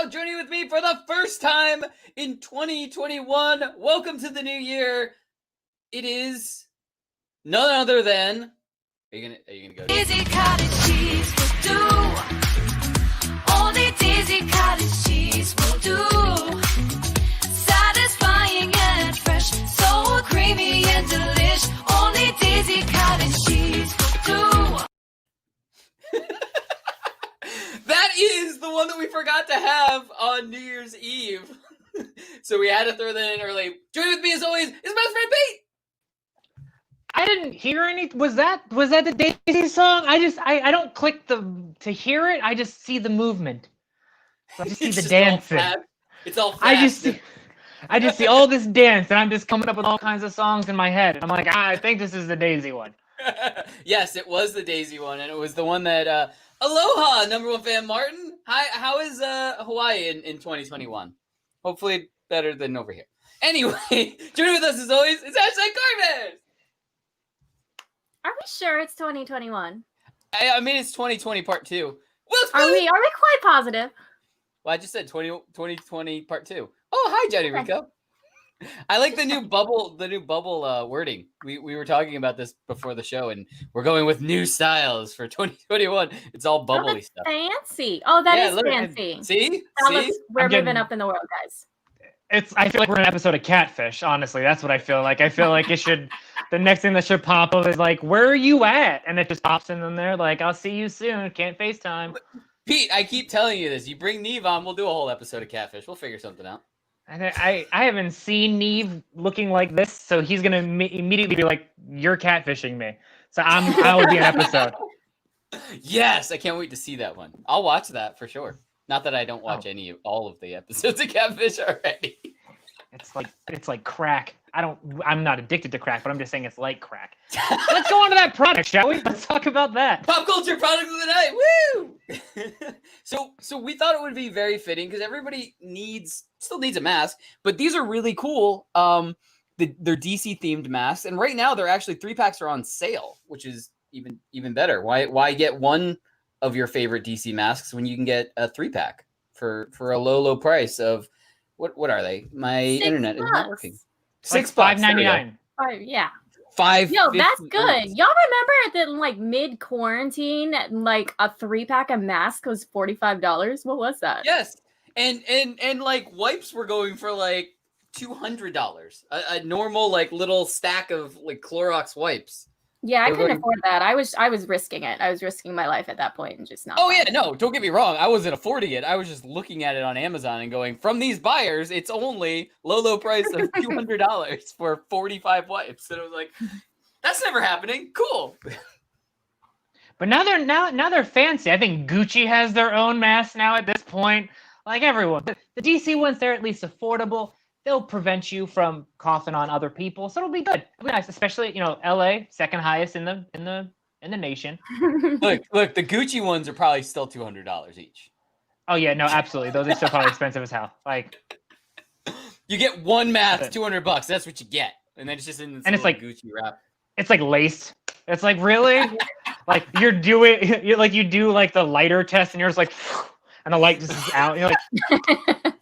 now joining with me for the first time in 2021. Welcome to the new year. It is none other than. Are you gonna go? Dizzy cottage cheese will do. Only Dizzy cottage cheese will do. Satisfying and fresh, so creamy and delish. Only Dizzy cottage cheese will do. That is the one that we forgot to have on New Year's Eve. So we had to throw that in early. Joining with me as always is my best friend Pete. I didn't hear any. Was that the Daisy song? I don't click to hear it. I just see the movement. So I just see the dancing. It's all fast. I just see all this dance, and I'm just coming up with all kinds of songs in my head. And I'm like, I think this is the Daisy one. Yes, it was the Daisy one, and it was the one that Aloha, number one fan Martin. Hi, how is Hawaii in 2021? Hopefully better than over here. Anyway, joining with us as always, it's #Carmen. Are we sure it's 2021? I mean, it's 2020 part 2. Are we quite positive? Well, I just said 2020 part 2. Oh, hi, Jenny Rico. I like the new bubble wording. We were talking about this before the show, and we're going with new styles for 2021. It's all bubbly stuff. Fancy. Oh, that is fancy. See? We're moving up in the world, guys. I feel like we're in an episode of Catfish, honestly. That's what I feel like. I feel like the next thing that should pop up is like, where are you at? And it just pops in there like, I'll see you soon. Can't FaceTime. Pete, I keep telling you this. You bring Neve on, we'll do a whole episode of Catfish. We'll figure something out. I haven't seen Neve looking like this, so he's going to immediately be like, you're catfishing me. So I will be an episode. Yes, I can't wait to see that one. I'll watch that for sure. Not that I don't watch all of the episodes of Catfish already. It's like crack. I'm not addicted to crack, but I'm just saying it's like crack. Let's go on to that product, shall we? Let's talk about that. Pop culture product of the night. Woo! So we thought it would be very fitting because everybody still needs a mask, but these are really cool. They're DC themed masks, and right now they're actually 3-packs are on sale, which is even better. Why get one of your favorite DC masks when you can get a 3-pack for a low price of what are they? My internet is not working. $6, $5.99. Yeah. $5. Yo, that's good. Y'all remember that like mid quarantine, like a 3-pack of mask was $45? What was that? Yes, and like wipes were going for like $200. A normal like little stack of like Clorox wipes. Yeah, I couldn't afford that. I was risking it. I was risking my life at that point and just not. Oh yeah, no, don't get me wrong. I wasn't affording it. I was just looking at it on Amazon and going, from these buyers, it's only low price of $200 for 45 wipes. And I was like, that's never happening. Cool. But now they're fancy. I think Gucci has their own mask now at this point. Like everyone, the DC ones, they're at least affordable. They'll prevent you from coughing on other people, so it'll be good. It'll be nice, especially LA, second highest in the nation. Look, the Gucci ones are probably still $200 each. Oh yeah, no, absolutely. Those are still probably expensive as hell. Like, you get one mask, $200. That's what you get, and then it's just in this Gucci wrap. It's like laced. It's like, really, like you do like the lighter test, and you're just like, and the light just is out. And you're like.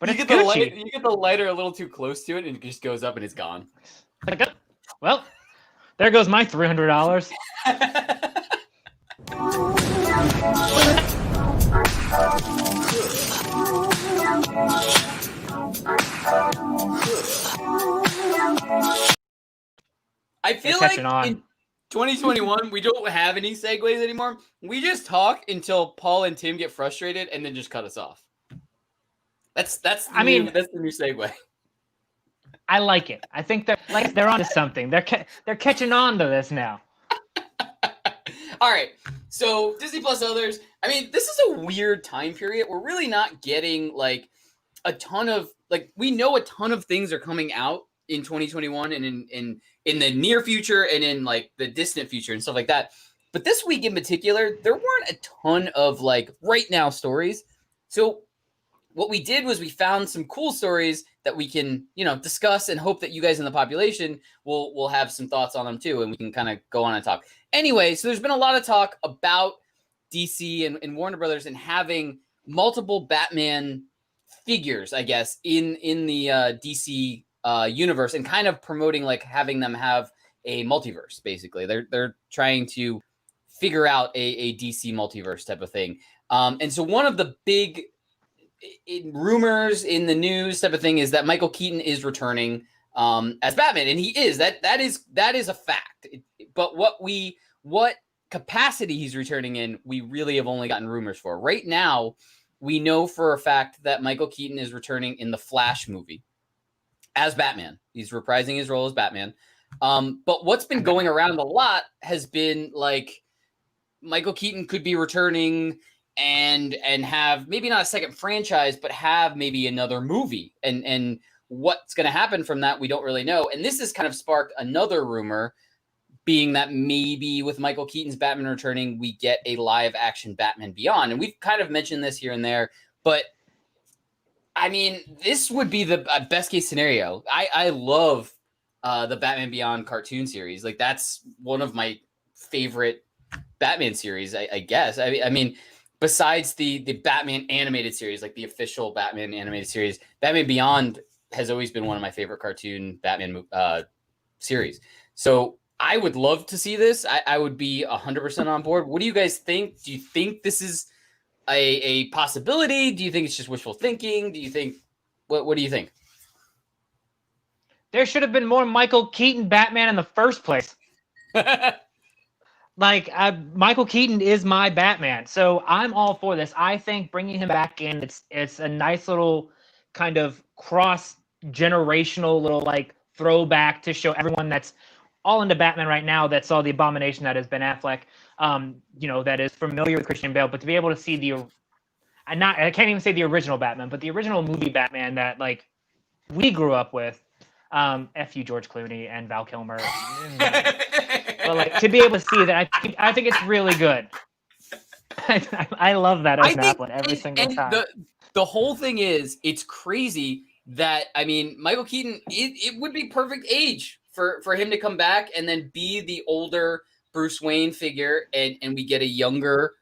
But you get the lighter a little too close to it, and it just goes up and it's gone. Like, well, there goes my $300. I feel like in 2021 we don't have any segues anymore. We just talk until Paul and Tim get frustrated and then just cut us off. That's the new segue. I like it. I think they're onto something. They're catching on to this now. All right. So Disney Plus others. I mean, this is a weird time period. We're really not getting like a ton of we know a ton of things are coming out in 2021 and in the near future and in like the distant future and stuff like that. But this week in particular, there weren't a ton of like right now stories. So what we did was we found some cool stories that we can, discuss and hope that you guys in the population will have some thoughts on them too. And we can kind of go on and talk. Anyway, so there's been a lot of talk about DC and Warner Brothers and having multiple Batman figures, I guess, in the DC universe, and kind of promoting like having them have a multiverse. Basically, they're trying to figure out a DC multiverse type of thing. And so one of the big rumors in the news type of thing is that Michael Keaton is returning as Batman, and he is. That is a fact. But what capacity he's returning in, we really have only gotten rumors for. Right now, we know for a fact that Michael Keaton is returning in the Flash movie as Batman. He's reprising his role as Batman. But what's been going around a lot has been like Michael Keaton could be returning and have maybe not a second franchise, but have maybe another movie. And what's going to happen from that, we don't really know. And this has kind of sparked another rumor, being that maybe with Michael Keaton's Batman returning, we get a live action Batman Beyond. And we've kind of mentioned this here and there, but I mean, this would be the best case scenario. I love the Batman Beyond cartoon series. Like, that's one of my favorite Batman series, I guess. I mean, besides the Batman animated series, like the official Batman animated series, Batman Beyond has always been one of my favorite cartoon Batman series. So I would love to see this. I would be 100% on board. What do you guys think? Do you think this is a possibility? Do you think it's just wishful thinking? Do you think what do you think? There should have been more Michael Keaton Batman in the first place. Like, Michael Keaton is my Batman, so I'm all for this. I think bringing him back in, it's a nice little kind of cross-generational little like throwback to show everyone that's all into Batman right now that saw the abomination that is Ben Affleck, that is familiar with Christian Bale, but to be able to see I can't even say the original Batman, but the original movie Batman that like we grew up with. F you, George Clooney and Val Kilmer. But like to be able to see that, I think it's really good. I love that as Affleck every single time. The whole thing is, it's crazy that, I mean, Michael Keaton, it would be perfect age for him to come back and then be the older Bruce Wayne figure, and we get a younger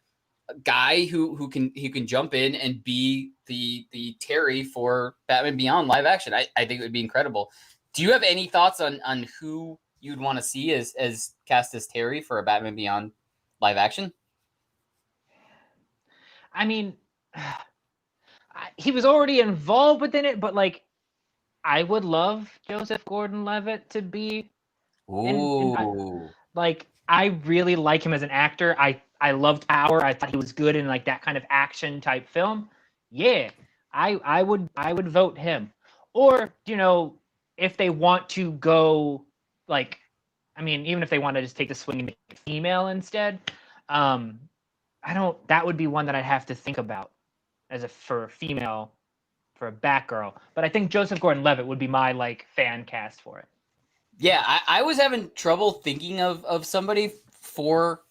guy who can jump in and be the Terry for Batman Beyond live action. I think it would be incredible. Do you have any thoughts on who you'd want to see as cast as Terry for a Batman Beyond live action? I mean, he was already involved within it, but like, I would love Joseph Gordon-Levitt to be. Like, I really like him as an actor. I loved Power. I thought he was good in like that kind of action type film. Yeah, I would vote him. Or, if they want to go like, I mean, even if they want to just take the swing and make it female instead, that would be one that I'd have to think about for a female, for a Batgirl. But I think Joseph Gordon-Levitt would be my like fan cast for it. Yeah, I was having trouble thinking of somebody for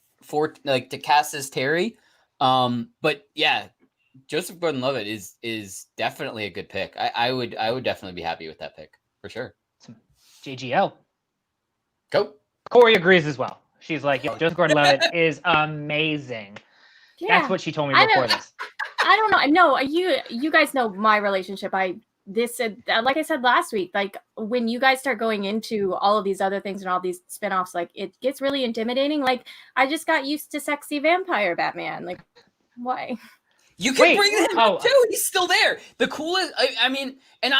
like to cast as Terry. But yeah, Joseph Gordon-Levitt is definitely a good pick. I would definitely be happy with that pick for sure. JGL. Go. Corey agrees as well. She's like, yo, Joseph Gordon-Levitt is amazing. Yeah, that's what she told me before this. I don't know. No, you guys know my relationship. Like I said last week, like when you guys start going into all of these other things and all these spinoffs, like it gets really intimidating. Like I just got used to sexy vampire Batman. Like, why? You can bring him up too. He's still there. The coolest. I mean, and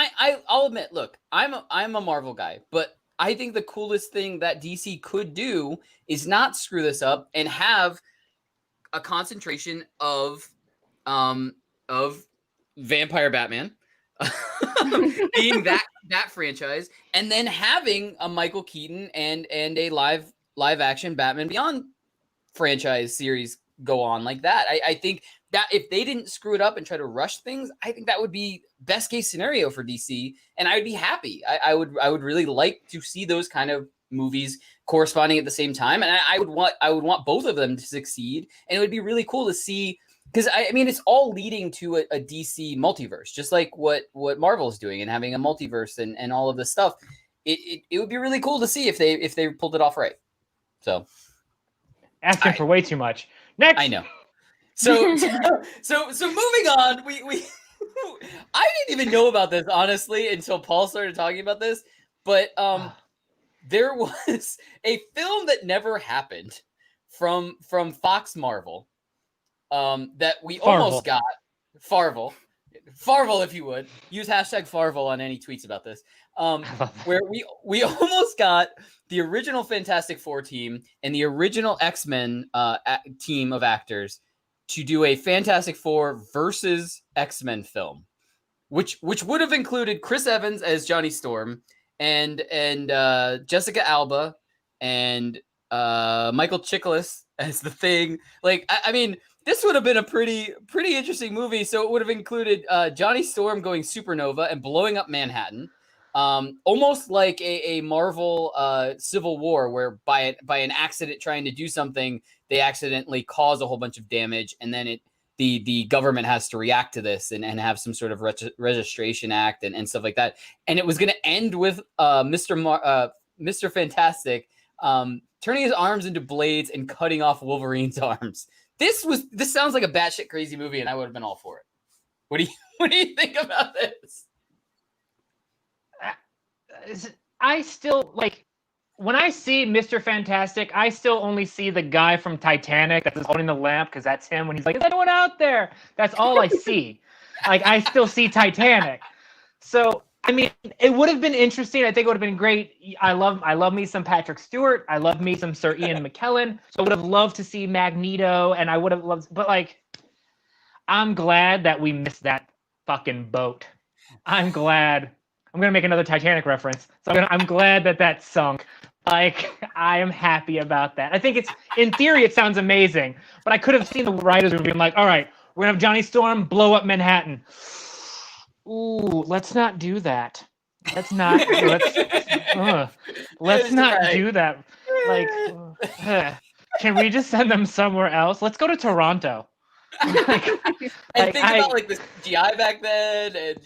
I'll admit. Look, I'm a Marvel guy, but I think the coolest thing that DC could do is not screw this up and have a concentration of vampire Batman being that franchise, and then having a Michael Keaton and a live action Batman Beyond franchise series go on like that. I think that if they didn't screw it up and try to rush things, I think that would be best case scenario for DC, and I would be happy. I would really like to see those kind of movies corresponding at the same time, and I would want both of them to succeed, and it would be really cool to see, because I mean it's all leading to a DC multiverse, just like what Marvel is doing and having a multiverse and all of this stuff. It would be really cool to see if they pulled it off right. So asking for way too much. Next, I know. So moving on, we I didn't even know about this honestly until Paul started talking about this, but there was a film that never happened from Fox Marvel that we almost got. Farvel, if you would use hashtag Farvel on any tweets about this. Where we almost got the original Fantastic Four team and the original X-Men team of actors to do a Fantastic Four versus X-Men film, which would have included Chris Evans as Johnny Storm and Jessica Alba and Michael Chiklis as the Thing. Like, I mean, this would have been a pretty interesting movie. So it would have included Johnny Storm going supernova and blowing up Manhattan, almost like a Marvel Civil War, where by an accident trying to do something, they accidentally cause a whole bunch of damage, and then the government has to react to this and have some sort of registration act and stuff like that. And it was going to end with Mr. Fantastic turning his arms into blades and cutting off Wolverine's arms. This sounds like a batshit crazy movie, and I would have been all for it. What do you think about this? I still, like, when I see Mr. Fantastic, I still only see the guy from Titanic that's holding the lamp, because that's him when he's like, "Is anyone out there?" That's all I see. Like, I still see Titanic. So, I mean, it would have been interesting. I think it would have been great. I love me some Patrick Stewart. I love me some Sir Ian McKellen. So I would have loved to see Magneto, and I would have loved, but like, I'm glad that we missed that fucking boat. I'm glad. I'm gonna make another Titanic reference. So I'm glad that sunk. Like, I am happy about that. I think it's, in theory, it sounds amazing, but I could have seen the writers being like, "All right, we're gonna have Johnny Storm blow up Manhattan." Ooh, let's not do that. Let's not do that. Like, can we just send them somewhere else? Let's go to Toronto. Think about like the CGI back then, and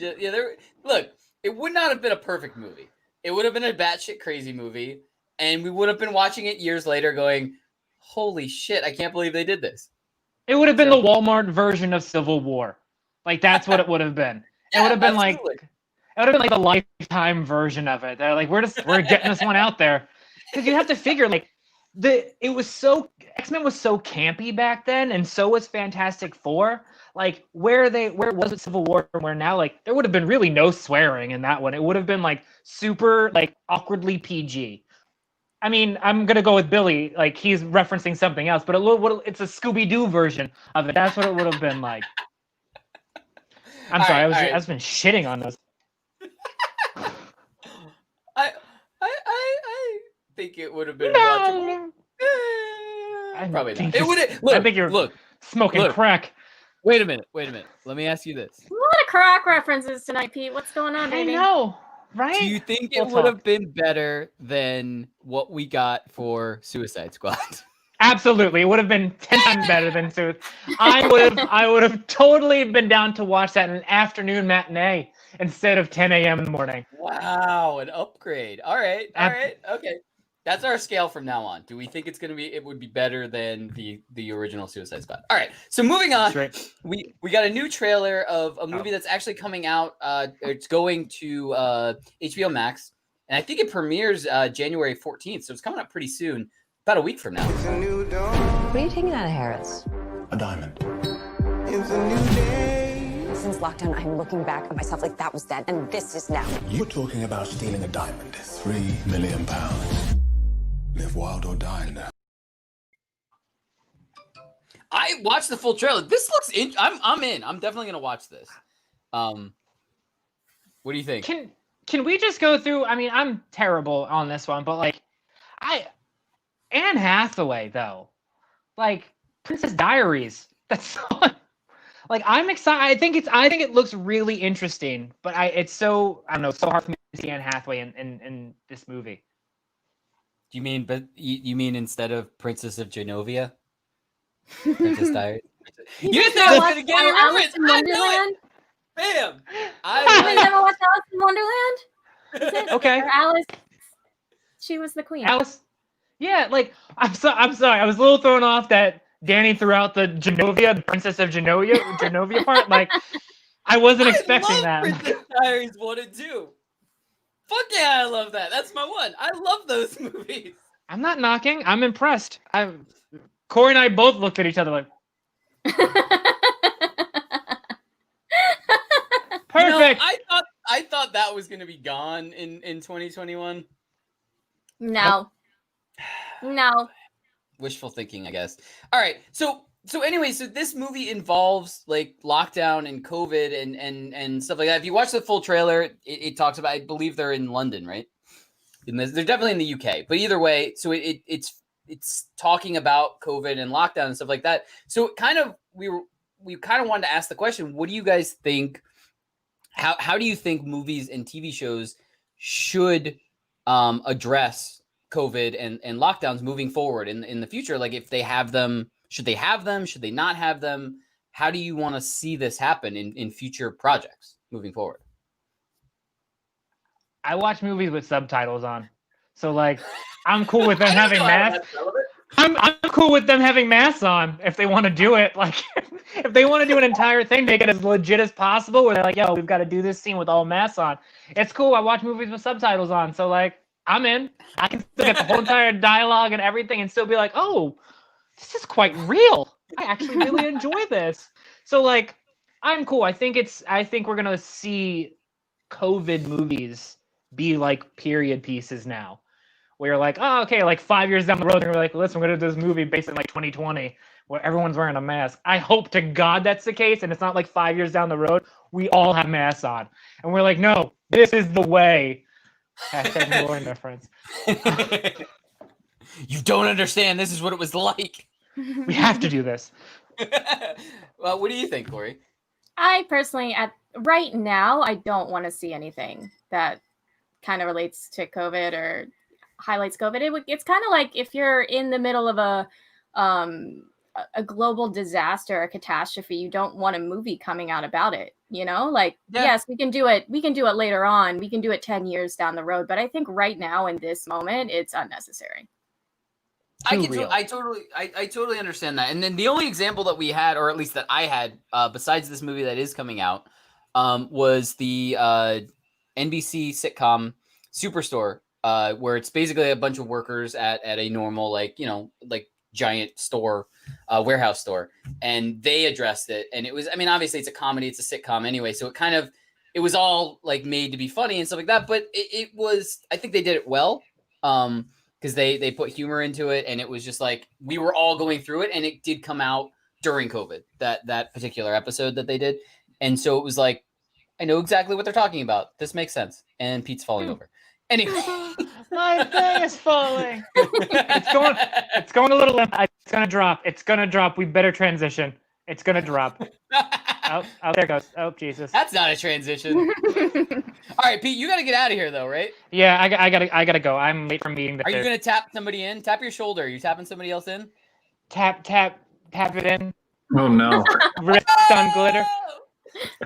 look, it would not have been a perfect movie. It would have been a batshit crazy movie, and we would have been watching it years later, going, "Holy shit! I can't believe they did this." It would have been the Walmart version of Civil War. Like, that's what it would have been. It would have been absolutely. It would have been like the Lifetime version of it. They're like, we're getting this one out there, because you have to figure, like, X-Men was so campy back then, and so was Fantastic Four. Like, where it was with Civil War, and where now, like, there would have been really no swearing in that one. It would have been like super, like, awkwardly PG. I mean, I'm gonna go with Billy. Like, he's referencing something else, but it's a Scooby-Doo version of it. That's what it would have been like. I'm sorry, I've been shitting on those. I think it would have been watchable. Probably not. It would. I think you're smoking crack. Wait a minute. Let me ask you this. A lot of crack references tonight, Pete. What's going on, baby? I know, right? Do you think it would have been better than what we got for Suicide Squad? Absolutely, it would have been 10 times better than Suicide. I would have totally been down to watch that in an afternoon matinee instead of 10 a.m. in the morning. Wow, an upgrade. All right, okay. That's our scale from now on. Do we think it would be better than the original Suicide Squad? All right. So moving on, right. we got a new trailer of a movie that's actually coming out. It's going to HBO Max, and I think it premieres January 14th. So it's coming up pretty soon, about a week from now. What are you taking out of Harris? A diamond. It's a new day. Since lockdown, I'm looking back at myself like that was then, and this is now. You're talking about stealing a diamond. £3 million. Live wild or die now. I watched the full trailer. This looks I'm in. I'm definitely gonna watch this. What do you think? Can we just go through? I mean, I'm terrible on this one, but like, Anne Hathaway though, like Princess Diaries. That's like, I'm excited. I think it looks really interesting, but it's so hard for me to see Anne Hathaway in this movie. You mean instead of Princess of Genovia? Princess Diaries? You know I was gonna get it Alice in Wonderland? Bam! You never watched Alice in Wonderland? Okay. Or Alice, she was the queen. Alice, yeah, like, I'm sorry. I was a little thrown off that Danny threw out the Genovia, the Princess of Genovia part. Like, I wasn't expecting that. Princess Diaries 1 and 2. Fuck yeah, I love that. That's my one. I love those movies. I'm not knocking. I'm impressed. Corey and I both looked at each other like, perfect. I thought that was gonna be gone in 2021. No. Wishful thinking, I guess. All right, so anyway, so this movie involves like lockdown and COVID and stuff like that. If you watch the full trailer, it talks about. I believe they're in London, right? They're definitely in the UK, but either way, so it's talking about COVID and lockdown and stuff like that. So kind of we kind of wanted to ask the question: what do you guys think? How do you think movies and TV shows should address COVID and lockdowns moving forward in the future? Like, if they have them, should they have them? Should they not have them? How do you want to see this happen in future projects moving forward? I watch movies with subtitles on, so like I'm cool with them having masks. I'm cool with them having masks on if they want to do it. Like, if they want to do an entire thing, make it as legit as possible. Where they're like, "Yo, we've got to do this scene with all masks on." It's cool. I watch movies with subtitles on, so like I'm in. I can still get the whole entire dialogue and everything, and still be like, "Oh, this is quite real. I actually really enjoy this." So like, I'm cool. I think we're gonna see COVID movies be like period pieces now, where you're like, oh, okay, like 5 years down the road, they're like, listen, we're gonna do this movie based in like 2020 where everyone's wearing a mask. I hope to God that's the case, and it's not like 5 years down the road we all have masks on, and we're like, no, this is the way. Hashtag more difference. You don't understand. This is what it was like. We have to do this. Well, what do you think, Corey? I personally, right now, I don't want to see anything that kind of relates to COVID or highlights COVID. It's kind of like if you're in the middle of a global disaster, a catastrophe, you don't want a movie coming out about it. You know, like, yes, we can do it. We can do it later on. We can do it 10 years down the road. But I think right now in this moment, it's unnecessary. I totally understand that. And then the only example that we had, or at least that I had, besides this movie that is coming out, was the NBC sitcom Superstore, where it's basically a bunch of workers at a normal, like giant store, warehouse store, and they addressed it. And it was, I mean, obviously it's a comedy, it's a sitcom anyway, so it was all like made to be funny and stuff like that. But it was, I think they did it well, because they put humor into it, and it was just like we were all going through it, and it did come out during COVID, that particular episode that they did, and so it was like, I know exactly what they're talking about. This makes sense. And Pete's falling over. Anyway. My thing is falling. It's going a little limp. It's going to drop. It's going to drop. We better transition. It's going to drop. Oh, there it goes. Oh, Jesus. That's not a transition. All right, Pete, you got to get out of here, though, right? Yeah, I gotta go. I'm late for a meeting. Are you going to tap somebody in? Tap your shoulder. Are you tapping somebody else in? Tap it in. Oh, no. Wrist on glitter.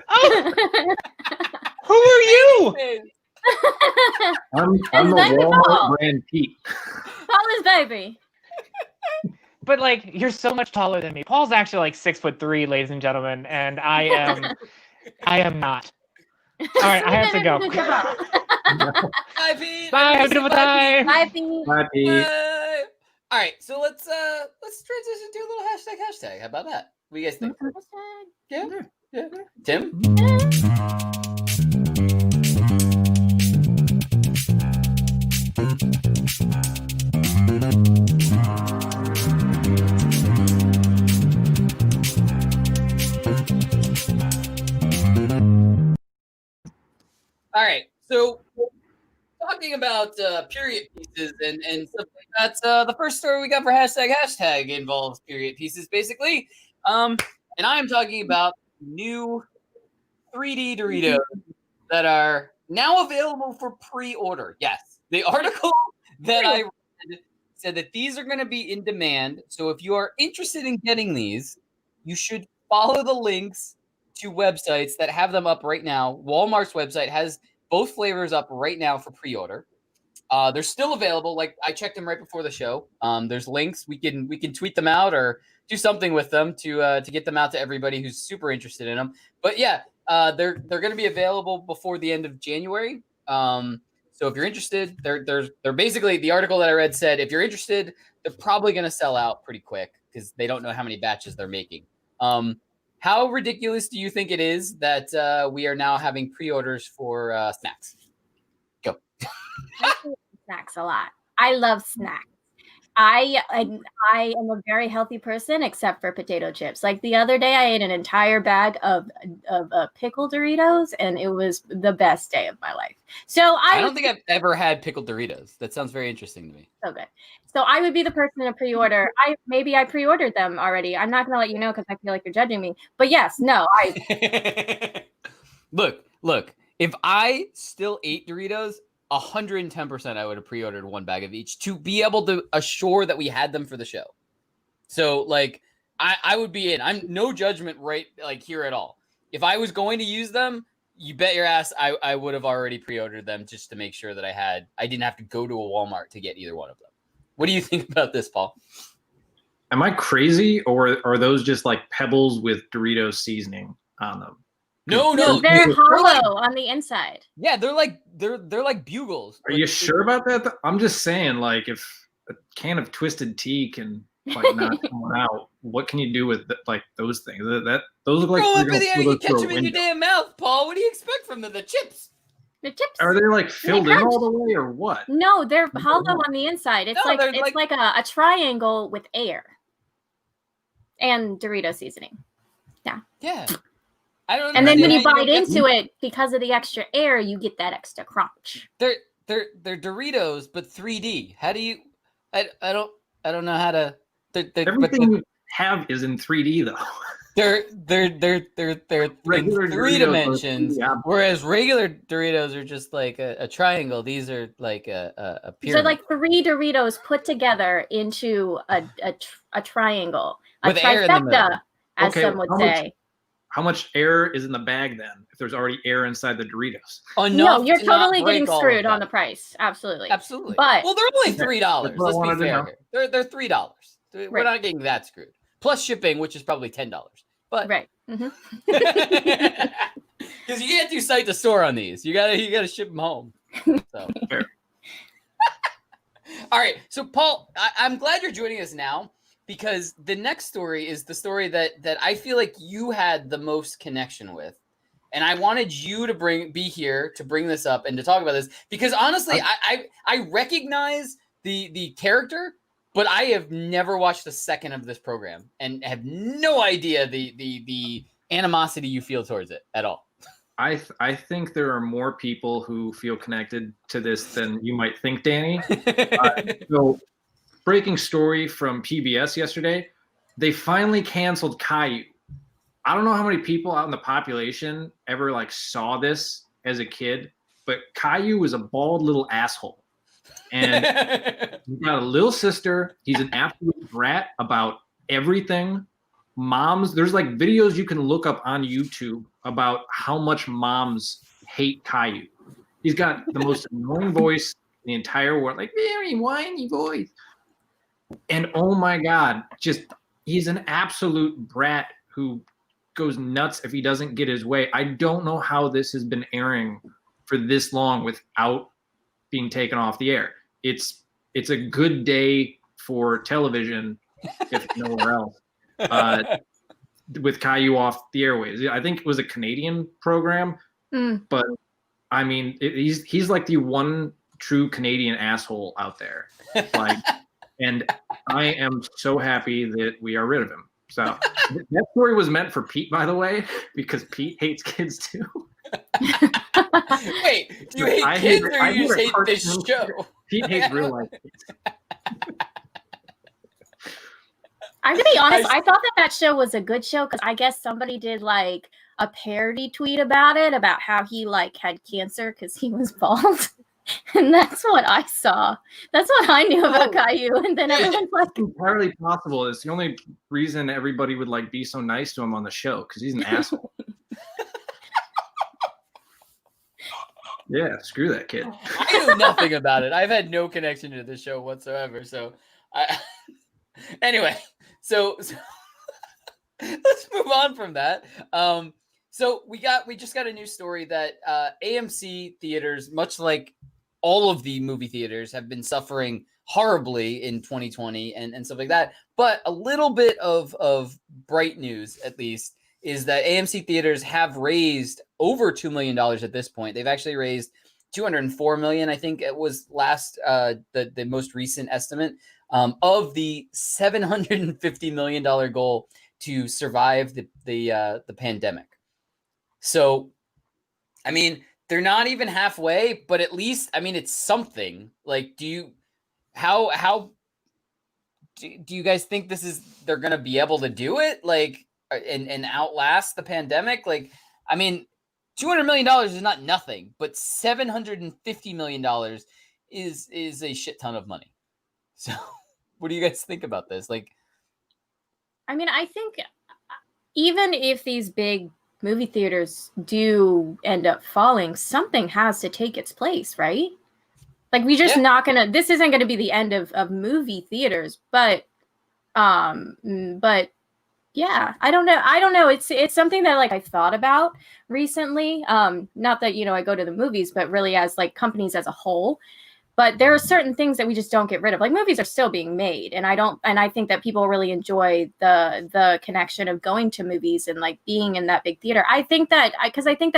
Oh! Who are you? I'm the Walmart brand Pete. Paula's baby. But like, you're so much taller than me. Paul's actually like 6'3", ladies and gentlemen, and I am not. All right, I have to go. Bye, Pete. Bye. Have a beautiful time. Bye, Pete. Bye, Pete. All right, so let's transition to a little hashtag. How about that? What do you guys think? Yeah. Tim? All right, so talking about period pieces and stuff like that, the first story we got for hashtag involves period pieces, basically. And I am talking about new 3D Doritos that are now available for pre-order. Yes, the article that I read said that these are going to be in demand. So if you are interested in getting these, you should follow the links to websites that have them up right now. Walmart's website has both flavors up right now for pre-order. They're still available. Like I checked them right before the show. There's links. We can tweet them out or do something with them to get them out to everybody who's super interested in them. But yeah, they're going to be available before the end of January. So if you're interested, they're basically, the article that I read said if you're interested, they're probably going to sell out pretty quick because they don't know how many batches they're making. How ridiculous do you think it is that we are now having pre-orders for snacks? Go. I eat snacks a lot. I love snacks. I am a very healthy person except for potato chips. Like the other day, I ate an entire bag of pickled Doritos, and it was the best day of my life. So I don't think I've ever had pickled Doritos. That sounds very interesting to me. So good. So I would be the person to pre-order. Maybe I pre-ordered them already. I'm not going to let you know because I feel like you're judging me. But yes, no, Look. If I still ate Doritos, 110% I would have pre-ordered one bag of each to be able to assure that we had them for the show. So like I would be in. I'm no judgment right like here at all. If I was going to use them, you bet your ass I would have already pre-ordered them just to make sure that I didn't have to go to a Walmart to get either one of them. What do you think about this, Paul? Am I crazy, or are those just like pebbles with Doritos seasoning on them? No, they're hollow on the inside. Yeah, they're like bugles. Are you sure about that? I'm just saying, like, if a can of Twisted Tea can like knock someone out, what can you do with like those things? Those look like throw up in the air, you catch them in your damn mouth, Paul. What do you expect from the chips? The chips. Are they like filled in all the way, or what? No, they're hollow on the inside. It's like a triangle with air and Dorito seasoning. Yeah. Yeah. And then when you bite into it, because of the extra air, you get that extra crunch. They're Doritos, but 3D. How do you? I don't know how to. Everything you have is in 3D though. They're in 3 dimensions, whereas regular Doritos are just like a triangle. These are like a pyramid. So like 3 Doritos put together into a triangle, with a air in the middle. trifecta, as some would say. How much air is in the bag then? If there's already air inside the Doritos? No, you're totally getting screwed on the price. Absolutely. But well, they're only $3. Let's be fair here. They're $3. We're not getting that screwed. Plus shipping, which is probably $10. But right. Because you can't do site to store on these. You gotta ship them home. So fair. All right. So Paul, I'm glad you're joining us now. Because the next story is the story that I feel like you had the most connection with. And I wanted you to be here to bring this up and to talk about this. Because honestly, I recognize the character, but I have never watched a second of this program and have no idea the animosity you feel towards it at all. I think there are more people who feel connected to this than you might think, Danny. So breaking story from PBS yesterday, they finally canceled Caillou. I don't know how many people out in the population ever like saw this as a kid, but Caillou was a bald little asshole. And he's got a little sister. He's an absolute brat about everything. Moms, there's like videos you can look up on YouTube about how much moms hate Caillou. He's got the most annoying voice in the entire world, like very whiny voice. And oh my God, he's an absolute brat who goes nuts if he doesn't get his way. I don't know how this has been airing for this long without being taken off the air. It's a good day for television, if nowhere else, with Caillou off the airways. I think it was a Canadian program, but I mean, he's like the one true Canadian asshole out there. Like. And I am so happy that we are rid of him. So that story was meant for Pete, by the way, because Pete hates kids too. Wait, do you hate kids or you just hate this show? Pete hates real life kids. I'm gonna be honest. I thought that show was a good show because I guess somebody did like a parody tweet about it, about how he like had cancer because he was bald. And that's what I saw. That's what I knew about Caillou. And then everyone's like, it's entirely possible. It's the only reason everybody would like be so nice to him on the show because he's an asshole. Yeah, screw that kid. I knew nothing about it. I've had no connection to the show whatsoever. So, anyway, so let's move on from that. So we just got a new story that AMC theaters, much like all of the movie theaters, have been suffering horribly in 2020 and stuff like that. But a little bit of bright news, at least, is that AMC theaters have raised over $2 million at this point. They've actually raised $204 million, I think it was last the most recent estimate of the $750 million goal to survive the pandemic. So, I mean, they're not even halfway, but at least, I mean, it's something. Like, do you guys think they're gonna be able to do it? Like, and outlast the pandemic? Like, I mean, $200 million is not nothing, but $750 million is a shit ton of money. So, what do you guys think about this? Like, I mean, I think even if these big movie theaters do end up falling, something has to take its place, right? Like, we just not gonna. This isn't gonna be the end of movie theaters, but yeah, I don't know. It's something that like I've thought about recently. Not that I go to the movies, but really as like companies as a whole. But there are certain things that we just don't get rid of. Like, movies are still being made, and I think that people really enjoy the connection of going to movies and like being in that big theater. I think that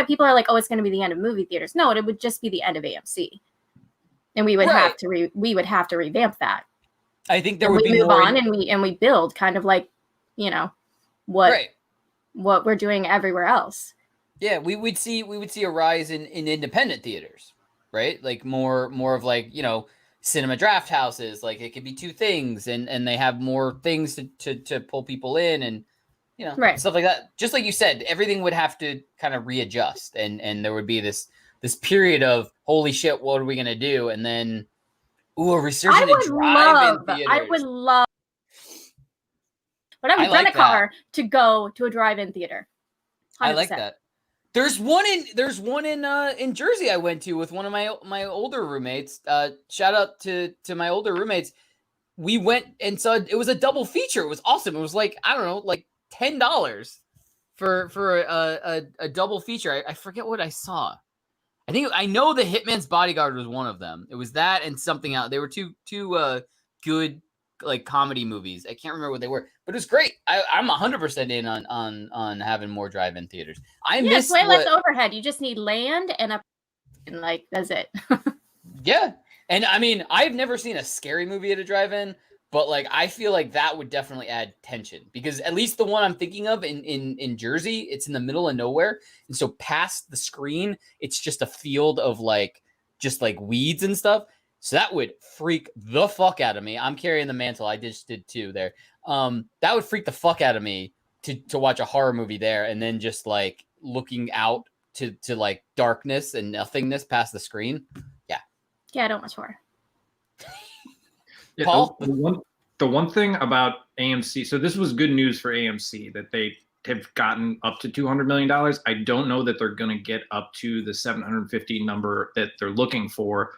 people are like, oh, it's going to be the end of movie theaters. No, it would just be the end of AMC, and we would have to revamp that. I think there and would we be move more on and we build kind of like what we're doing everywhere else. Yeah, we would see a rise in independent theaters, right? Like more of like, cinema draft houses. Like, it could be two things and they have more things to pull people in and stuff like that. Just like you said, everything would have to kind of readjust and there would be this period of holy shit, what are we gonna do? And then a resurgent in drive-in theaters. I would love but I would rent a car to go to a drive-in theater. 100%. I like that. There's one in Jersey I went to with one of my older roommates. Shout out to my older roommates. We went and saw it was a double feature. It was awesome. It was like, I don't know, like $10 for a double feature. I forget what I saw. I know The Hitman's Bodyguard was one of them. It was that and something else. They were two good like comedy movies. I can't remember what they were, but it was great. I'm 100% in on having more drive-in theaters. It's way less overhead. You just need land and like that's it. Yeah, and I mean, I've never seen a scary movie at a drive-in, but like I feel like that would definitely add tension because at least the one I'm thinking of in Jersey, it's in the middle of nowhere, and so past the screen, it's just a field of like just like weeds and stuff. So that would freak the fuck out of me. I'm carrying the mantle. I just did too there. That would freak the fuck out of me to watch a horror movie there and then just like looking out to like darkness and nothingness past the screen. Yeah. Yeah, I don't watch horror. Yeah, Paul? The one thing about AMC, so this was good news for AMC that they have gotten up to $200 million. I don't know that they're going to get up to the 750 number that they're looking for.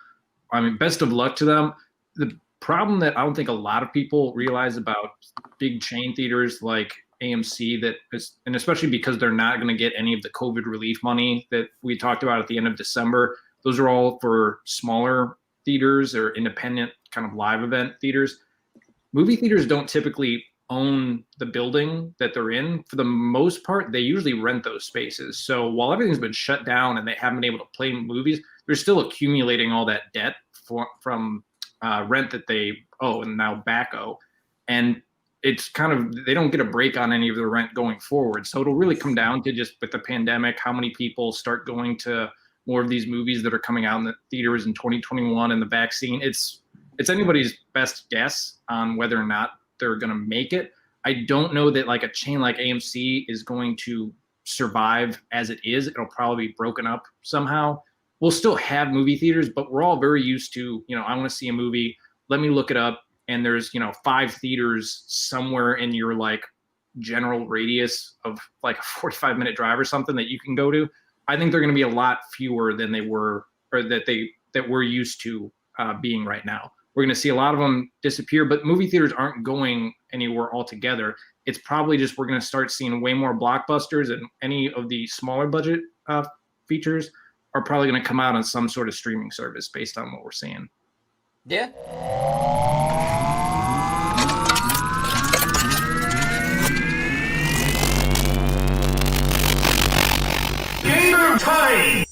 I mean, best of luck to them. The problem that I don't think a lot of people realize about big chain theaters like AMC and especially because they're not going to get any of the COVID relief money that we talked about at the end of December. Those are all for smaller theaters or independent kind of live event theaters. Movie theaters don't typically own the building that they're in. For the most part, they usually rent those spaces. So while everything's been shut down and they haven't been able to play movies, they're still accumulating all that debt from rent that they owe and now back owe. And it's kind of, they don't get a break on any of the rent going forward. So it'll really come down to just with the pandemic, how many people start going to more of these movies that are coming out in the theaters in 2021 and the vaccine. It's anybody's best guess on whether or not they're going to make it. I don't know that like a chain like AMC is going to survive as it is. It'll probably be broken up somehow. We'll still have movie theaters, but we're all very used to, I want to see a movie. Let me look it up. And there's, 5 theaters somewhere in your like general radius of like a 45-minute drive or something that you can go to. I think they're going to be a lot fewer than they were or that we're used to being right now. We're going to see a lot of them disappear, but movie theaters aren't going anywhere altogether. It's probably just we're going to start seeing way more blockbusters, and any of the smaller budget features are probably going to come out on some sort of streaming service based on what we're seeing. Yeah. Game time!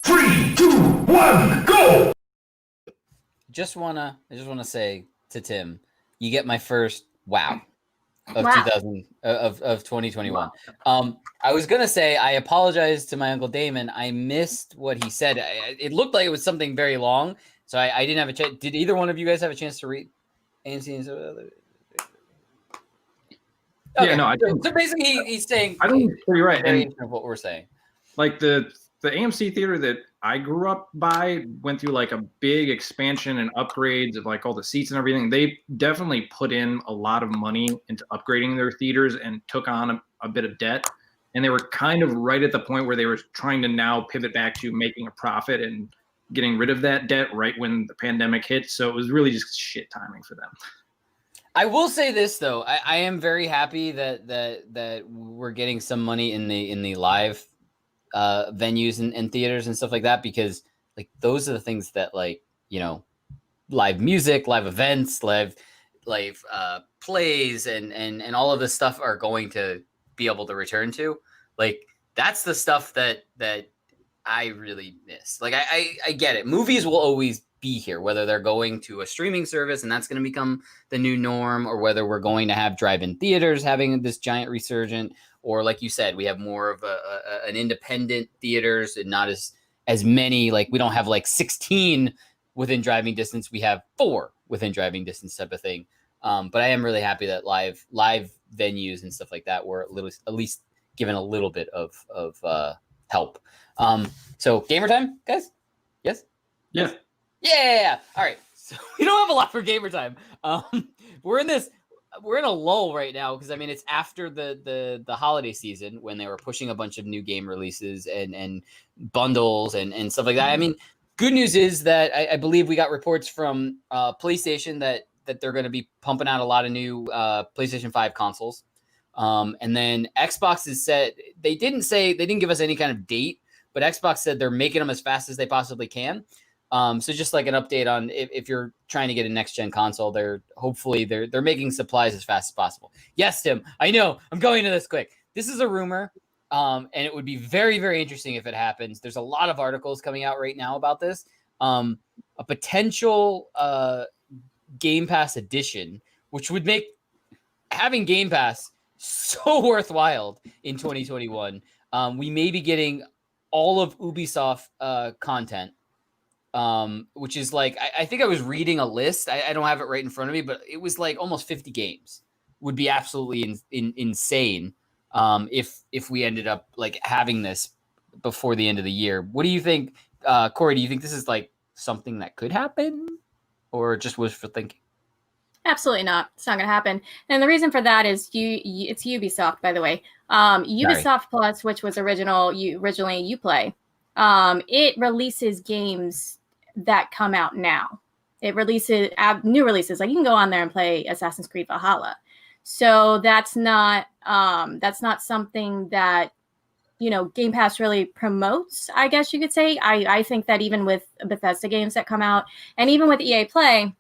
3, 2, 1, go! I just wanna say to Tim, you get my first wow of Wow. 2021. I was gonna say I apologize to my Uncle Damon. I missed what he said. It looked like it was something very long, so I didn't have a chance. Did either one of you guys have a chance to read AMC and so? Okay. Yeah, no, I didn't. So basically, he's saying I think you're right. very And interesting what we're saying. like the AMC theater that I grew up by went through like a big expansion and upgrades of like all the seats and everything. They definitely put in a lot of money into upgrading their theaters and took on a bit of debt. And they were kind of right at the point where they were trying to now pivot back to making a profit and getting rid of that debt right when the pandemic hit. So it was really just shit timing for them. I will say this though, I am very happy that we're getting some money in the live venues and theaters and stuff like that, because like those are the things that, like, you know, live music, live events, live plays and all of this stuff are going to be able to return to. Like that's the stuff that I really miss. Like I get it. Movies will always be here, whether they're going to a streaming service and that's going to become the new norm, or whether we're going to have drive-in theaters having this giant resurgent, or like you said, we have more of an independent theaters and not as many. Like we don't have like 16 within driving distance. We have 4 within driving distance type of thing. But I am really happy that live venues and stuff like that were at least given a little bit of help. So gamer time, guys? Yes? Yeah. Yeah. All right. So we don't have a lot for gamer time. We're in a lull right now because I mean it's after the holiday season when they were pushing a bunch of new game releases and bundles and stuff like that. I mean, good news is that I believe we got reports from PlayStation that they're going to be pumping out a lot of new PlayStation 5 consoles. And then Xbox has said they didn't give us any kind of date, but Xbox said they're making them as fast as they possibly can. So just like an update on if you're trying to get a next gen console, they're making supplies as fast as possible. Yes, Tim, I know I'm going to this quick. This is a rumor. And it would be very, very interesting if it happens. There's a lot of articles coming out right now about this. A potential Game Pass edition, which would make having Game Pass so worthwhile in 2021. We may be getting all of Ubisoft content, which is like, I think I was reading a list. I don't have it right in front of me, but it was like almost 50 games. Would be absolutely insane if we ended up like having this before the end of the year. What do you think, Corey? Do you think this is like something that could happen, or just wishful thinking? Absolutely not. It's not going to happen. And the reason for that is it's Ubisoft, by the way. Ubisoft Plus, which was originally Uplay, it releases games that come out now. It releases new releases. Like you can go on there and play Assassin's Creed Valhalla. So that's not something that, you know, Game Pass really promotes, I guess you could say. I think that even with Bethesda games that come out, and even with EA Play,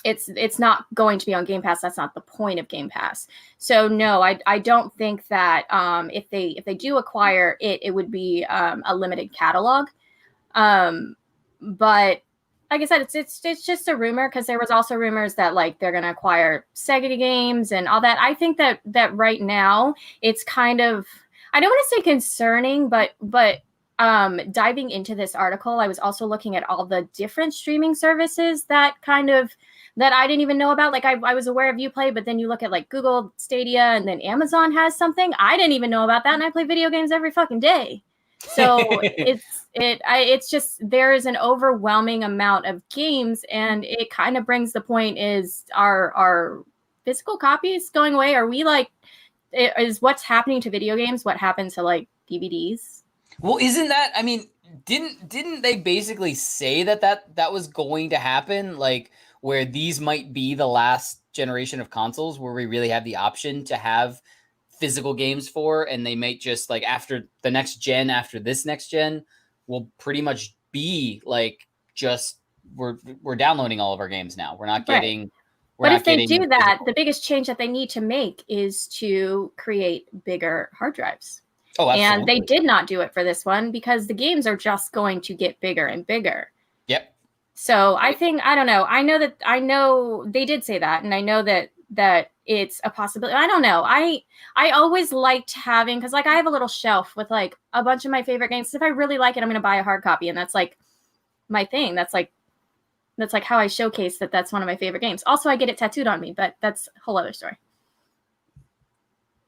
it's not going to be on Game Pass. That's not the point of Game Pass. So no, I don't think that if they do acquire it, it would be a limited catalog. But like I said, it's just a rumor, because there was also rumors that like they're going to acquire Sega games and all that. I think that right now it's kind of, I don't want to say concerning, but diving into this article, I was also looking at all the different streaming services that I didn't even know about. Like I was aware of Uplay, but then you look at like Google Stadia, and then Amazon has something. I didn't even know about that, and I play video games every fucking day. So it's just, there is an overwhelming amount of games, and it kind of brings the point: is our physical copies going away? Are we like, is what's happening to video games what happened to like DVDs? Well, isn't that? I mean, didn't they basically say that was going to happen? Like, where these might be the last generation of consoles where we really have the option to have physical games for, and they might just like after the next gen, after this next gen, will pretty much be like just we're downloading all of our games now. We're not Right. getting. But if they do that, the biggest change that they need to make is to create bigger hard drives. Oh, absolutely. And they did not do it for this one because the games are just going to get bigger and bigger. Yep. So I think, I don't know. I know they did say that, and I know that it's a possibility. I don't know. I always liked having, because like I have a little shelf with like a bunch of my favorite games. If I really like it, I'm going to buy a hard copy, and that's like my thing. That's like how I showcase that that's one of my favorite games. Also, I get it tattooed on me, but that's a whole other story.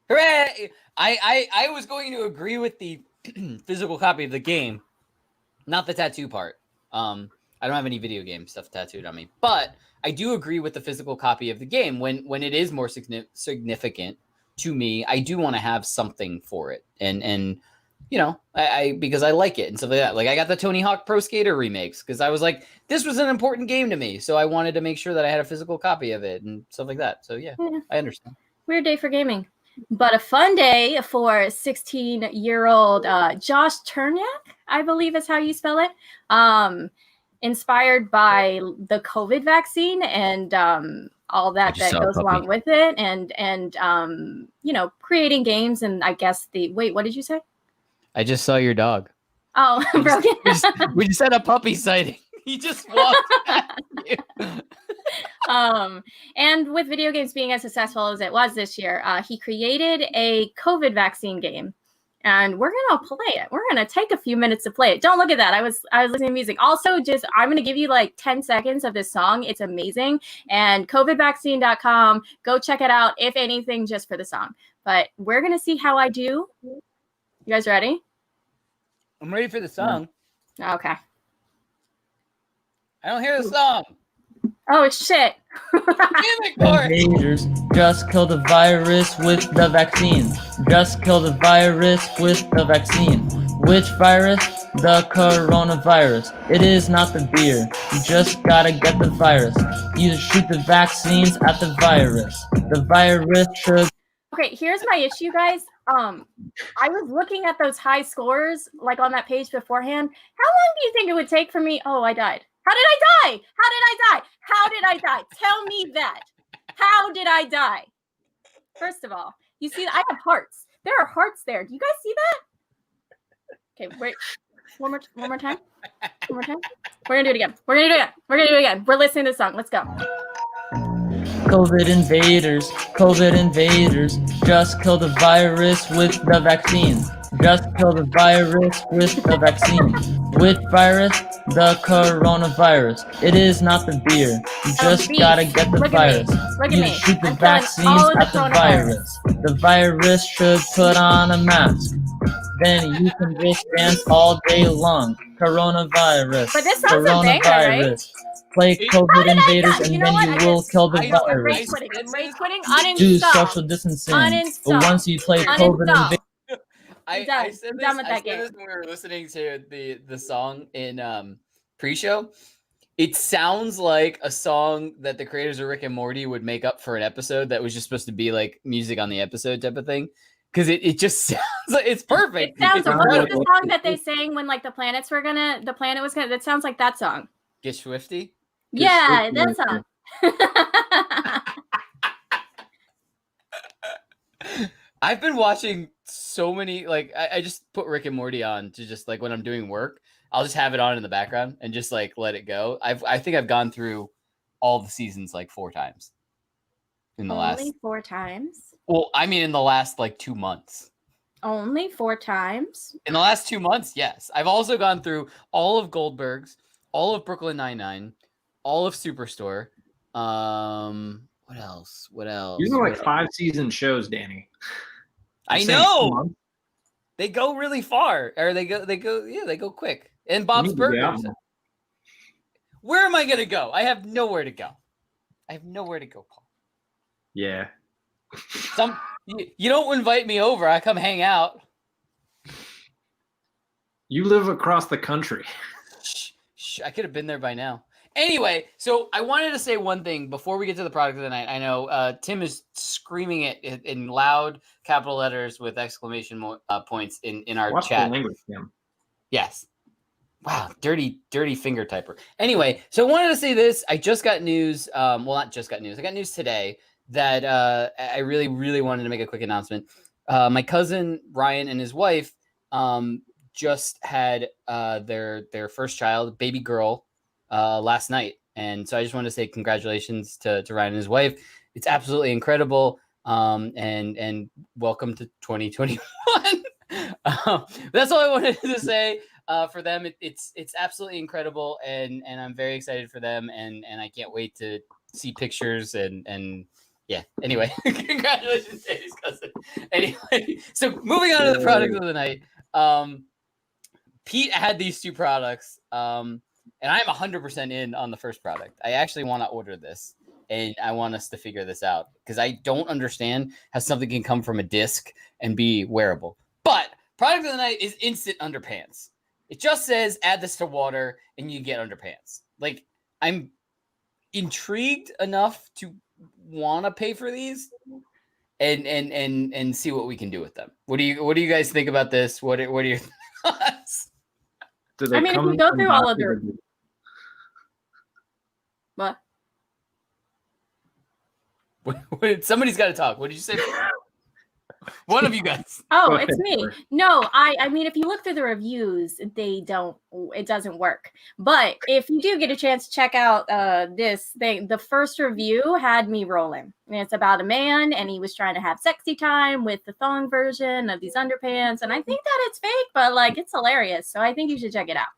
Hooray! I was going to agree with the physical copy of the game, not the tattoo part. I don't have any video game stuff tattooed on me, but I do agree with the physical copy of the game. When it is more significant to me, I do want to have something for it, and you know, I because I like it and stuff like that. Like I got the Tony Hawk Pro Skater remakes because I was like, this was an important game to me, so I wanted to make sure that I had a physical copy of it and stuff like that. So yeah. I understand. Weird day for gaming, but a fun day for 16-year-old Josh Chernak, I believe is how you spell it. Inspired by the COVID vaccine and all that goes along with it, and you know, creating games, and I guess wait, what did you say? I just saw your dog. Oh, broken. We just had a puppy sighting. He just walked past you. And with video games being as successful as it was this year, he created a COVID vaccine game, and we're gonna play it. We're gonna take a few minutes to play it. Don't look at that. I was listening to music. Also, I'm gonna give you like 10 seconds of this song. It's amazing. And covidvaccine.com. Go check it out. If anything, just for the song. But we're gonna see how I do. You guys ready? I'm ready for the song. Okay. I don't hear the song. Oh shit. Invaders just kill the virus with the vaccine. Just kill the virus with the vaccine. Which virus? The coronavirus. It is not the beer. You just gotta get the virus. You shoot the vaccines at the virus. The virus should. Okay, here's my issue, guys. I was looking at those high scores, like on that page beforehand. How long do you think it would take for me? Oh, I died. How did I die? How did I die? How did I die? Tell me that. How did I die? First of all, you see, I have hearts. There are hearts there. Do you guys see that? Okay, wait. One more time. One more time. We're gonna do it again. We're gonna do it again. We're gonna do it again. We're listening to the song. Let's go. COVID invaders, just kill the virus with the vaccine. Just kill the virus with the vaccine. Which virus? The coronavirus. It is not the beer. You just gotta get the virus. You shoot the vaccines at the virus. The virus should put on a mask. Then you can just dance all day long. Coronavirus. But this sounds a banger, right? Play COVID invaders and then you will kill the virus. I'm rage quitting. Uninstall. Do social distancing. Uninstall. But once you play COVID invaders. I said this when we were listening to the song in pre-show. It sounds like a song that the creators of Rick and Morty would make up for an episode that was just supposed to be like music on the episode type of thing. Because it just sounds like it's perfect. It sounds like, what was the song that they sang when like the planet was gonna, that sounds like that song. Get Swifty? Yeah, that song. I've been watching so many, like, I just put Rick and Morty on to just, like, when I'm doing work, I'll just have it on in the background and just, like, let it go. I think I've gone through all the seasons, like, 4 times. Only 4 times? Well, I mean, in the last, like, 2 months. Only 4 times? In the last 2 months, yes. I've also gone through all of Goldberg's, all of Brooklyn Nine-Nine, all of Superstore. What else? These are like 5-season shows, Danny. I know. They go really far, or they go quick. And Bob's Burgers. Where am I gonna go? I have nowhere to go. Paul. Yeah. You don't invite me over. I come hang out. You live across the country. Shh, I could have been there by now. Anyway, so I wanted to say one thing before we get to the product of the night. I know Tim is screaming it in loud capital letters with exclamation points in our Watch chat. the language, Tim. Yes. Wow, dirty finger typer. Anyway, so I wanted to say this. I just got news. Well, not just got news. I got news today that I really, really wanted to make a quick announcement. My cousin Ryan and his wife just had their first child, baby girl, last night. And so I just want to say congratulations to Ryan and his wife. It's absolutely incredible. And welcome to 2021. That's all I wanted to say. For them, it's absolutely incredible, and I'm very excited for them, and I can't wait to see pictures and yeah. Anyway, congratulations, Danny's cousin. Anyway, so moving on to the product of the night. Pete had these two products, and I'm 100% in on the first product. I actually want to order this, and I want us to figure this out because I don't understand how something can come from a disc and be wearable. But product of the night is instant underpants. It just says add this to water and you get underpants. Like, I'm intrigued enough to want to pay for these and see what we can do with them. What do you guys think about this? What are your thoughts? I mean, if we go through all of their what? Somebody's got to talk. What did you say? One of you guys. Oh, it's me. No, I mean, if you look through the reviews, it doesn't work. But if you do get a chance to check out this thing, the first review had me rolling. And it's about a man, and he was trying to have sexy time with the thong version of these underpants. And I think that it's fake, but like it's hilarious. So I think you should check it out.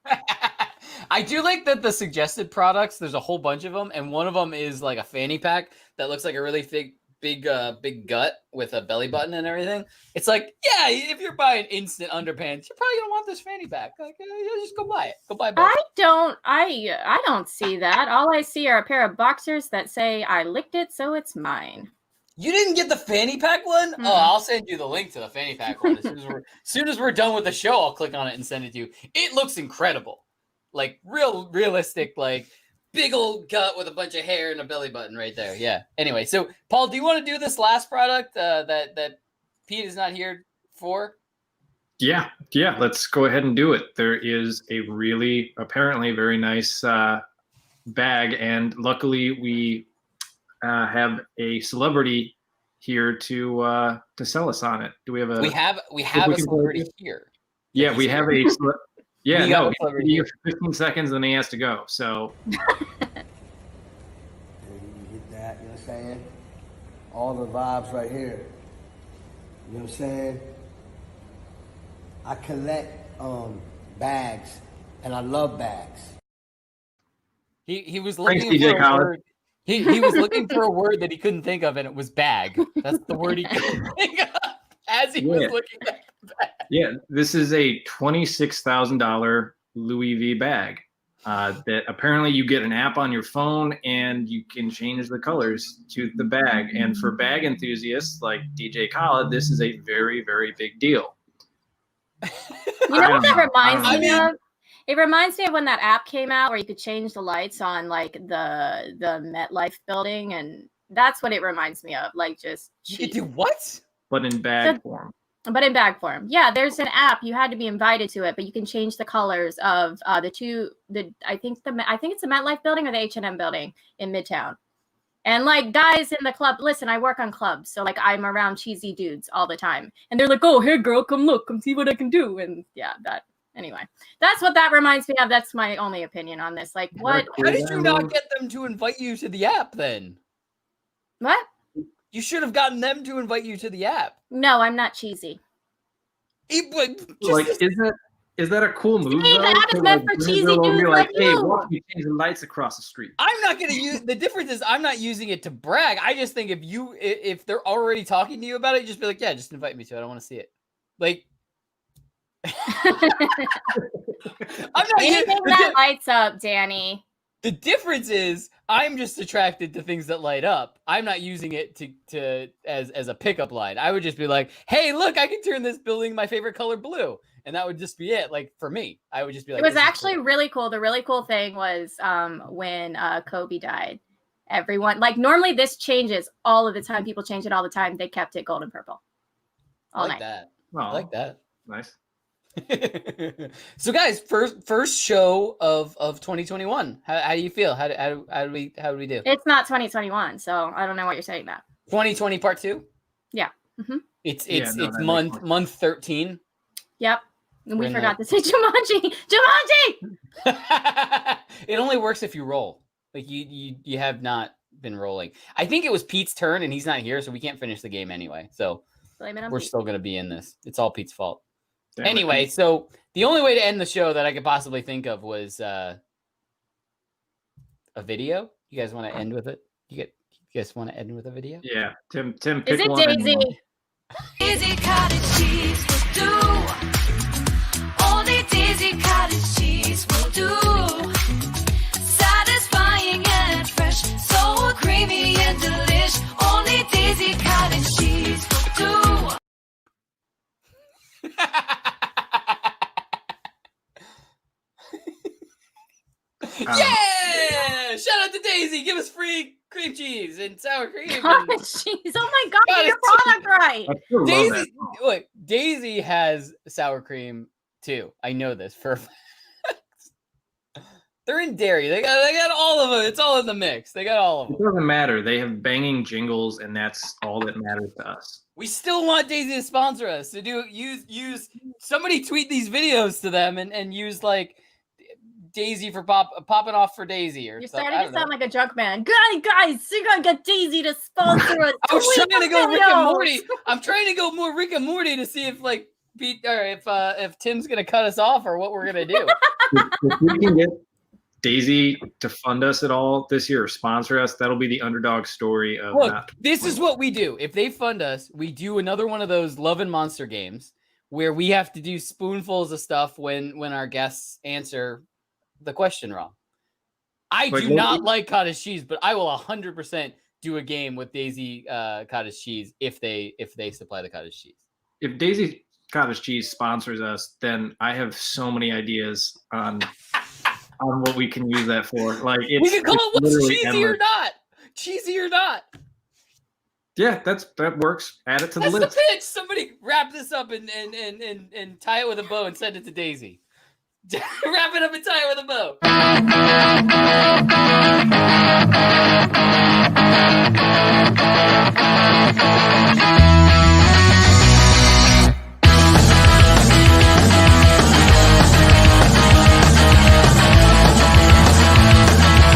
I do like that the suggested products, there's a whole bunch of them, and one of them is like a fanny pack that looks like a really big gut with a belly button and everything. It's like, yeah, if you're buying instant underpants, you're probably gonna want this fanny pack. Like, just go buy it. Go buy both. I don't see that. All I see are a pair of boxers that say I licked it, so it's mine. You didn't get the fanny pack one? Mm-hmm. Oh, I'll send you the link to the fanny pack one. As soon as we're done with the show, I'll click on it and send it to you. It looks incredible. Like realistic, like big old gut with a bunch of hair and a belly button right there. Yeah. Anyway, so Paul, do you want to do this last product that Pete is not here for? Yeah. Let's go ahead and do it. There is a really apparently very nice bag, and luckily we have a celebrity here to sell us on it. Do we have a? We have a celebrity here. Yeah, we have a. Yeah, no, he has 15 seconds and he has to go. So. You get that, you know what I'm saying? All the vibes right here. You know what I'm saying? I collect bags, and I love bags. He was looking for a word. He was looking for a word that he couldn't think of, and it was bag. That's the word he couldn't think of as he was looking at the bag. Yeah, this is a $26,000 Louis V bag that apparently you get an app on your phone and you can change the colors to the bag. And for bag enthusiasts like DJ Khaled, this is a very, very big deal. You know what that reminds me of? It reminds me of when that app came out where you could change the lights on like the MetLife building, and that's what it reminds me of. Like just you could do what? But in bag form. But in bag form. Yeah, there's an app. You had to be invited to it, but you can change the colors of I think it's the MetLife building or the H&M building in Midtown. And like guys in the club, listen, I work on clubs, so like I'm around cheesy dudes all the time. And they're like, "Oh, hey girl, come look, come see what I can do." And yeah, anyway. That's what that reminds me of. That's my only opinion on this. Like what? How did you not get them to invite you to the app then? What? You should have gotten them to invite you to the app. No, I'm not cheesy. Is that a cool move? The app is meant for cheesy dudes like hey, you. watch me change the lights across the street. I'm not gonna use. The difference is I'm not using it to brag. I just think if they're already talking to you about it, you just be like, yeah, just invite me to it. I don't want to see it. Like, I'm not anything that lights up, Danny. The difference is I'm just attracted to things that light up. I'm not using it to as a pickup line. I would just be like, hey, look, I can turn this building my favorite color blue. and that would just be it. Like for me, I would just be like, It was this is actually cool. really cool. The really cool thing was when Kobe died. Everyone, like, normally this changes all of the time. People change it all the time. They kept it gold and purple I all like night. that. Oh, I like that. nice. So guys, first show of 2021. How do you feel? How do we do? It's not 2021, so I don't know what you're saying about. 2020 part 2? Yeah. Mm-hmm. It's Yeah, no, that makes month 13. Yep. And we We're forgot not- to say Jumanji. Jumanji! It only works if you roll. Like you have not been rolling. I think it was Pete's turn and he's not here, so we can't finish the game anyway. So Blame it on we're Pete. still gonna be in this. It's all Pete's fault. Damn it. Anyway, so the only way to end the show that I could possibly think of was a video. You guys want to end with it? You guys want to end with a video? Yeah, Tim, pick Is it one. Daisy? Daisy cottage cheese will do. Only Daisy cottage cheese will do. Satisfying and fresh, so creamy and delish. Only Daisy cottage cheese will do. Yeah! Shout out to Daisy. Give us free cream cheese and sour cream. Cottage and- cheese. Oh my God, get your Cottage product right. I still love that. Daisy, look, Daisy has sour cream too. I know this for a fact. They're in dairy. They got all of them. It's all in the mix. They got all of It them. doesn't matter. They have banging jingles, and that's all that matters to us. We still want Daisy to sponsor us. To use somebody tweet these videos to them and use like Daisy for popping off for Daisy or You're something. starting to sound like a junk man. Guys, you gotta get Daisy to sponsor us. I was Tweet trying to the go Rick and videos. Morty. I'm trying to go more Rick and Morty to see if like Pete or if Tim's gonna cut us off or what we're gonna do. If we can get Daisy to fund us at all this year or sponsor us, that'll be the underdog story of Look, not. this is what we do. If they fund us, we do another one of those Love and Monster games where we have to do spoonfuls of stuff when our guests answer the question wrong. I Like, do what- not like cottage cheese, but I will 100% do a game with Daisy cottage cheese if they supply the cottage cheese. If Daisy Cottage Cheese sponsors us, then I have so many ideas on what we can use that for. Like We can call it what's literally cheesy or endless. not. Cheesy or not. Yeah, that works. Add it to the That's the list. pitch. Somebody wrap this up and tie it with a bow and send it to Daisy. Wrap it up and tie it with a bow.